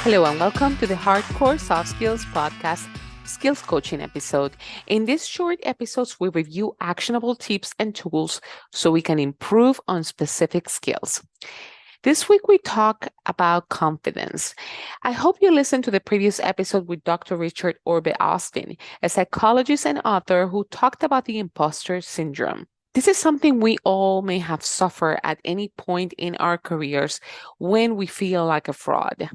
Hello and welcome to the Hardcore Soft Skills Podcast Skills Coaching episode. In these short episodes, we review actionable tips and tools so we can improve on specific skills. This week, we talk about confidence. I hope you listened to the previous episode with Dr. Richard Orbe Austin, a psychologist and author who talked about the impostor syndrome. This is something we all may have suffered at any point in our careers when we feel like a fraud.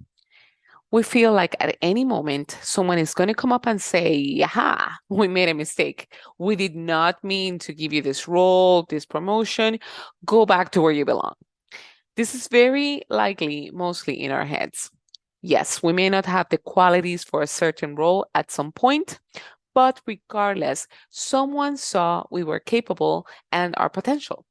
We feel like at any moment someone is going to come up and say, "Aha, we made a mistake. We did not mean to give you this role, this promotion. Go back to where you belong." This is very likely mostly in our heads. Yes, we may not have the qualities for a certain role at some point, but regardless, someone saw we were capable and our potential.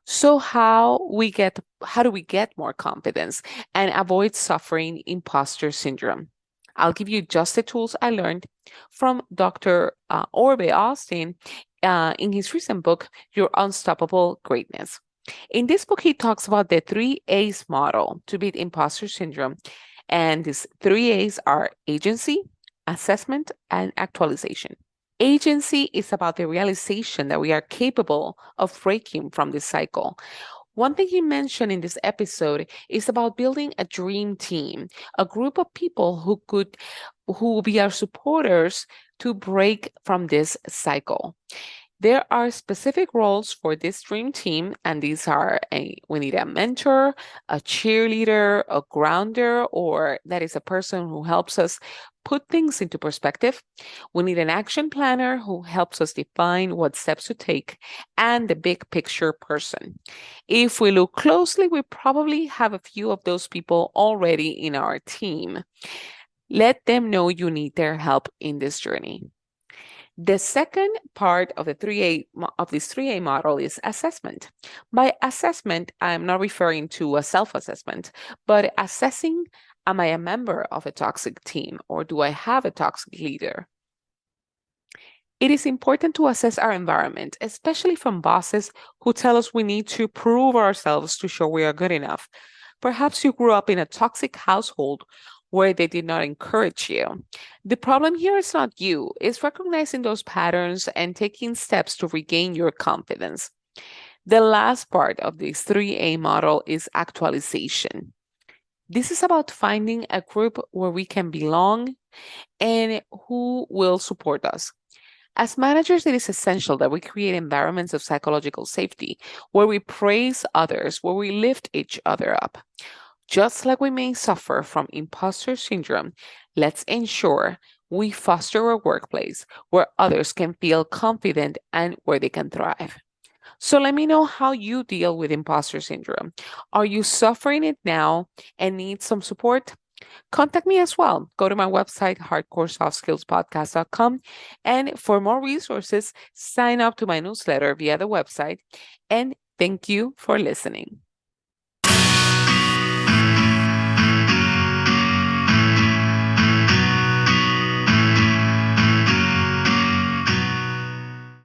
So how do we get more confidence and avoid suffering imposter syndrome? I'll give you just the tools I learned from Dr. Orbe Austin in his recent book, Your Unstoppable Greatness. In this book, he talks about the 3A's model to beat imposter syndrome. And these 3A's are agency, assessment, and actualization. Agency is about the realization that we are capable of breaking from this cycle. One thing he mentioned in this episode is about building a dream team, a group of people who will be our supporters to break from this cycle. There are specific roles for this dream team, and these are we need a mentor, a cheerleader, a grounder, or that is a person who helps us put things into perspective. We need an action planner who helps us define what steps to take, and the big picture person. If we look closely, we probably have a few of those people already in our team. Let them know you need their help in this journey. The second part of this 3A model is assessment. By assessment, I'm not referring to a self-assessment, but assessing, am I a member of a toxic team or do I have a toxic leader? It is important to assess our environment, especially from bosses who tell us we need to prove ourselves to show we are good enough. Perhaps you grew up in a toxic household where they did not encourage you. The problem here is not you, it's recognizing those patterns and taking steps to regain your confidence. The last part of this 3A model is actualization. This is about finding a group where we can belong and who will support us. As managers, it is essential that we create environments of psychological safety where we praise others, where we lift each other up. Just like we may suffer from imposter syndrome, let's ensure we foster a workplace where others can feel confident and where they can thrive. So let me know how you deal with imposter syndrome. Are you suffering it now and need some support? Contact me as well. Go to my website, hardcoresoftsskillspodcast.com. And for more resources, sign up to my newsletter via the website. And thank you for listening.